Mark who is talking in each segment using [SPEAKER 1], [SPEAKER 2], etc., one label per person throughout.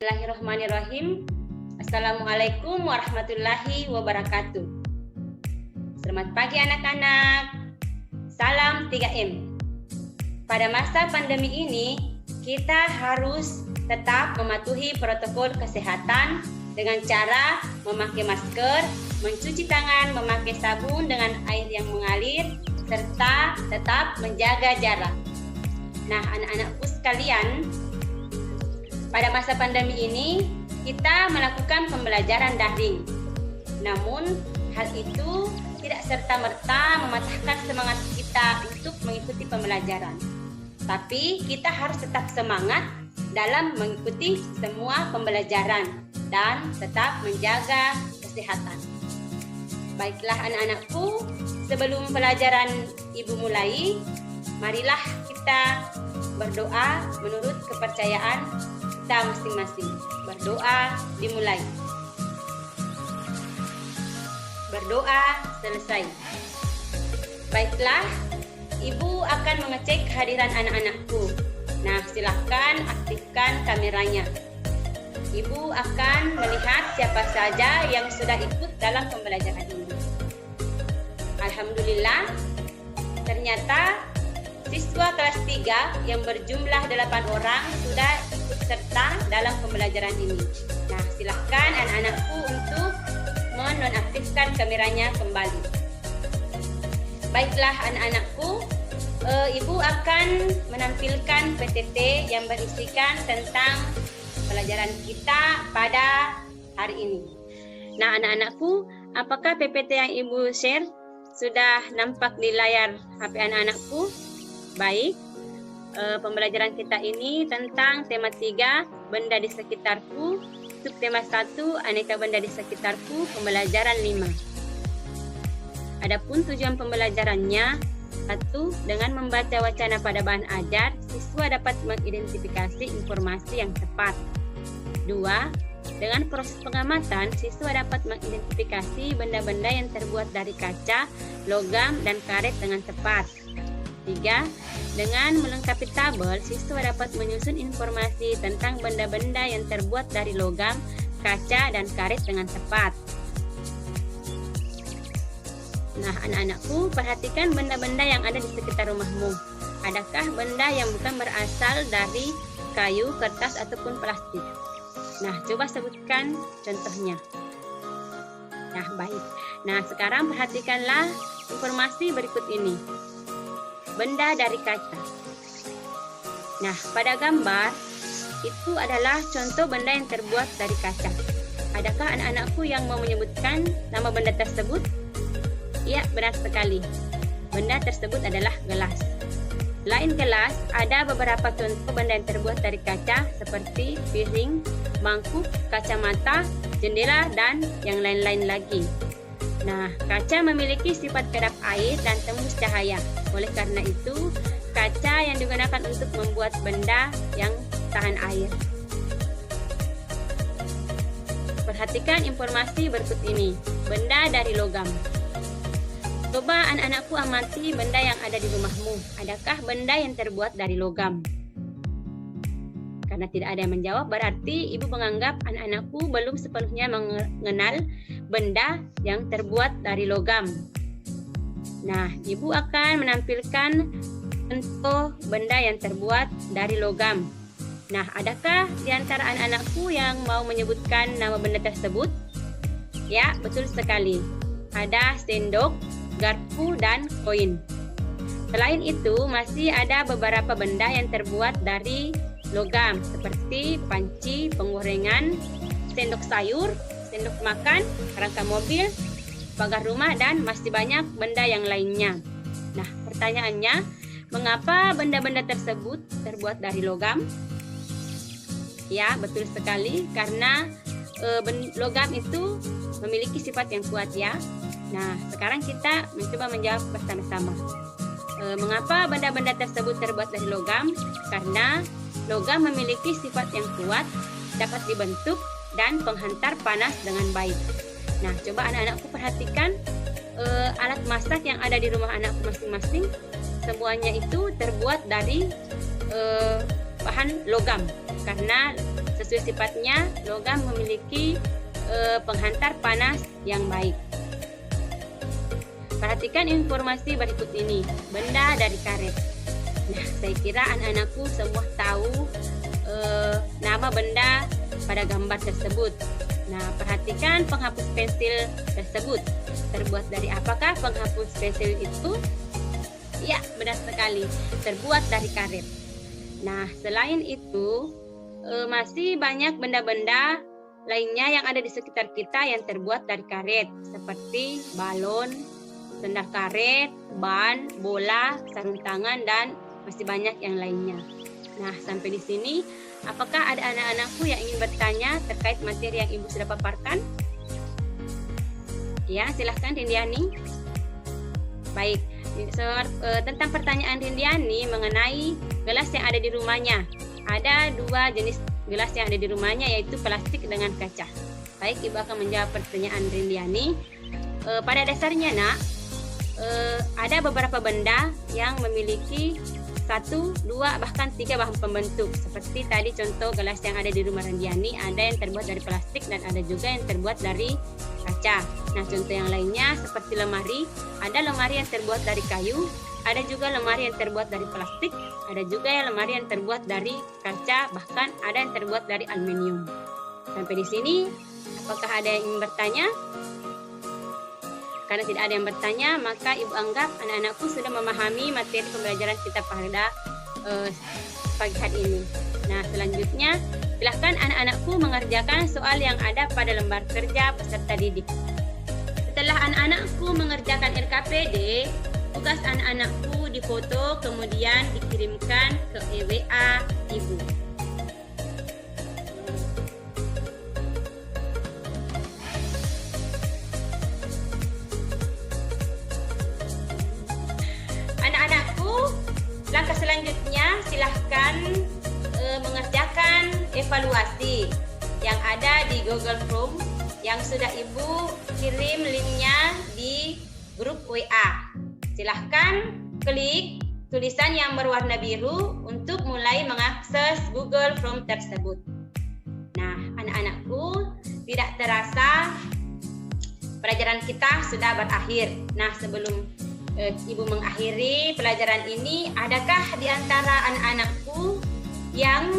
[SPEAKER 1] Bismillahirrahmanirrahim. Assalamualaikum warahmatullahi wabarakatuh. Selamat pagi anak-anak. Salam 3M. Pada masa pandemi ini, kita harus tetap mematuhi protokol kesehatan dengan cara memakai masker, mencuci tangan, memakai sabun dengan air yang mengalir, serta tetap menjaga jarak. Nah, anak-anakku sekalian, pada masa pandemi ini, kita melakukan pembelajaran daring. Namun, hal itu tidak serta-merta mematahkan semangat kita untuk mengikuti pembelajaran. Tapi, kita harus tetap semangat dalam mengikuti semua pembelajaran dan tetap menjaga kesehatan. Baiklah anak-anakku, sebelum pelajaran Ibu mulai, marilah kita berdoa menurut kepercayaan kita masing-masing. Berdoa dimulai. Berdoa selesai. Baiklah, Ibu akan mengecek kehadiran anak-anakku. Nah, silakan aktifkan kameranya. Ibu akan melihat siapa saja yang sudah ikut dalam pembelajaran ini. Alhamdulillah, ternyata siswa kelas 3 yang berjumlah 8 orang sudah ikut serta dalam pembelajaran ini. Nah, silahkan anak-anakku untuk menonaktifkan kameranya kembali. Baiklah anak-anakku, Ibu akan menampilkan PTT yang berisikan tentang pelajaran kita pada hari ini. Nah, anak-anakku, apakah PPT yang Ibu share sudah nampak di layar HP anak-anakku? Baik, pembelajaran kita ini tentang tema 3, benda di sekitarku, subtema 1, aneka benda di sekitarku, pembelajaran 5. Adapun tujuan pembelajarannya, 1. Dengan membaca wacana pada bahan ajar, siswa dapat mengidentifikasi informasi yang tepat. 2. Dengan proses pengamatan, siswa dapat mengidentifikasi benda-benda yang terbuat dari kaca, logam, dan karet dengan tepat. 3. Dengan melengkapi tabel, siswa dapat menyusun informasi tentang benda-benda yang terbuat dari logam, kaca, dan karet dengan tepat. Nah, anak-anakku, perhatikan benda-benda yang ada di sekitar rumahmu. Adakah benda yang bukan berasal dari kayu, kertas, ataupun plastik? Nah, coba sebutkan contohnya. Nah, baik. Nah, sekarang perhatikanlah informasi berikut ini. Benda dari kaca. Nah, pada gambar itu adalah contoh benda yang terbuat dari kaca. Adakah anak-anakku yang mau menyebutkan nama benda tersebut? Ya, benar sekali. Benda tersebut adalah gelas. Selain gelas, ada beberapa contoh benda yang terbuat dari kaca seperti piring, mangkuk, kacamata, jendela, dan yang lain-lain lagi. Nah, kaca memiliki sifat kedap air dan tembus cahaya. Oleh karena itu, kaca yang digunakan untuk membuat benda yang tahan air. Perhatikan informasi berikut ini. Benda dari logam. Coba anak-anakku amati benda yang ada di rumahmu. Adakah benda yang terbuat dari logam? Karena tidak ada yang menjawab, berarti Ibu menganggap anak-anakku belum sepenuhnya mengenal benda yang terbuat dari logam. Nah, Ibu akan menampilkan contoh benda yang terbuat dari logam. Nah, adakah di antara anak-anakku yang mau menyebutkan nama benda tersebut? Ya, betul sekali. Ada sendok, garpu, dan koin. Selain itu, masih ada beberapa benda yang terbuat dari logam seperti panci, penggorengan, sendok sayur, sendok makan, kerangka mobil, pagar rumah, dan masih banyak benda yang lainnya. Nah, pertanyaannya, mengapa benda-benda tersebut terbuat dari logam? Ya, betul sekali, karena logam itu memiliki sifat yang kuat ya. Nah, sekarang kita mencoba menjawab bersama-sama. Mengapa benda-benda tersebut terbuat dari logam? Karena logam memiliki sifat yang kuat, dapat dibentuk, dan penghantar panas dengan baik. Nah, coba anak-anakku perhatikan alat masak yang ada di rumah anakku masing-masing. Semuanya itu terbuat dari bahan logam, karena sesuai sifatnya logam memiliki penghantar panas yang baik. Perhatikan informasi berikut ini. Benda dari karet. Nah, saya kira anak-anakku semua tahu nama benda pada gambar tersebut. Nah, perhatikan penghapus pensil tersebut. Terbuat dari apakah penghapus pensil itu? Ya, benar sekali. Terbuat dari karet. Nah, selain itu, masih banyak benda-benda lainnya yang ada di sekitar kita yang terbuat dari karet, seperti balon, sendal karet, ban, bola, sarung tangan, dan masih banyak yang lainnya. Nah, sampai di sini, apakah ada anak-anakku yang ingin bertanya terkait materi yang Ibu sudah paparkan? Ya, silahkan Rindiani. Baik, tentang pertanyaan Rindiani mengenai gelas yang ada di rumahnya. Ada 2 jenis gelas yang ada di rumahnya, yaitu plastik dengan kaca. Baik, Ibu akan menjawab pertanyaan Rindiani. Pada dasarnya, Nak, ada beberapa benda yang memiliki 1, 2, bahkan 3 bahan pembentuk. Seperti tadi contoh gelas yang ada di rumah Rindiani, ada yang terbuat dari plastik dan ada juga yang terbuat dari kaca. Nah, contoh yang lainnya seperti lemari, ada lemari yang terbuat dari kayu, ada juga lemari yang terbuat dari plastik, ada juga yang lemari yang terbuat dari kaca, bahkan ada yang terbuat dari aluminium. Sampai di sini, apakah ada yang ingin bertanya? Karena tidak ada yang bertanya, maka Ibu anggap anak-anakku sudah memahami materi pembelajaran kita pada pagi hari ini. Nah, selanjutnya, silahkan anak-anakku mengerjakan soal yang ada pada lembar kerja peserta didik. Setelah anak-anakku mengerjakan RKPD, tugas anak-anakku difoto kemudian dikirimkan ke WA Ibu. Anak-anakku, langkah selanjutnya silahkan mengerjakan evaluasi yang ada di Google Form yang sudah Ibu kirim linknya di grup WA. Silahkan klik tulisan yang berwarna biru untuk mulai mengakses Google Form tersebut. Nah, anak-anakku, tidak terasa pelajaran kita sudah berakhir. Nah, sebelum Ibu mengakhiri pelajaran ini, adakah di antara anak-anakku yang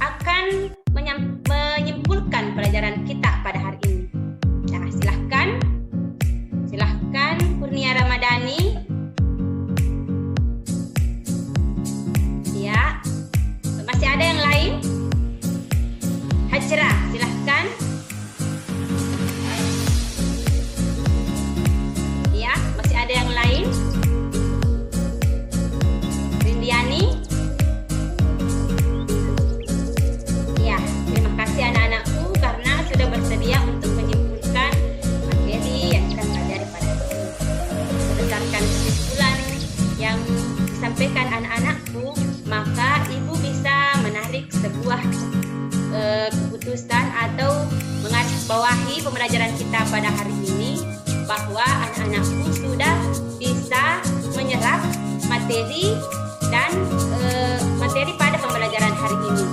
[SPEAKER 1] akan menyimpulkan pelajaran kita pada hari ini? Nah, silahkan Kurnia Ramadhani. Ya, masih ada yang lain? Hajra, silahkan. Ya, masih ada yang lain? Rindiani. Ya, terima kasih anak-anakku karena sudah bersedia untuk menyimpulkan materi yang kita pelajari pada hari ini. Berdasarkan kesimpulan yang disampaikan anak-anakku, maka Ibu bisa menarik sebuah keputusan atau menggarisbawahi pembelajaran kita pada hari ini, bahwa anak-anakku sudah bisa menyerap materi dan materi pada pembelajaran hari ini.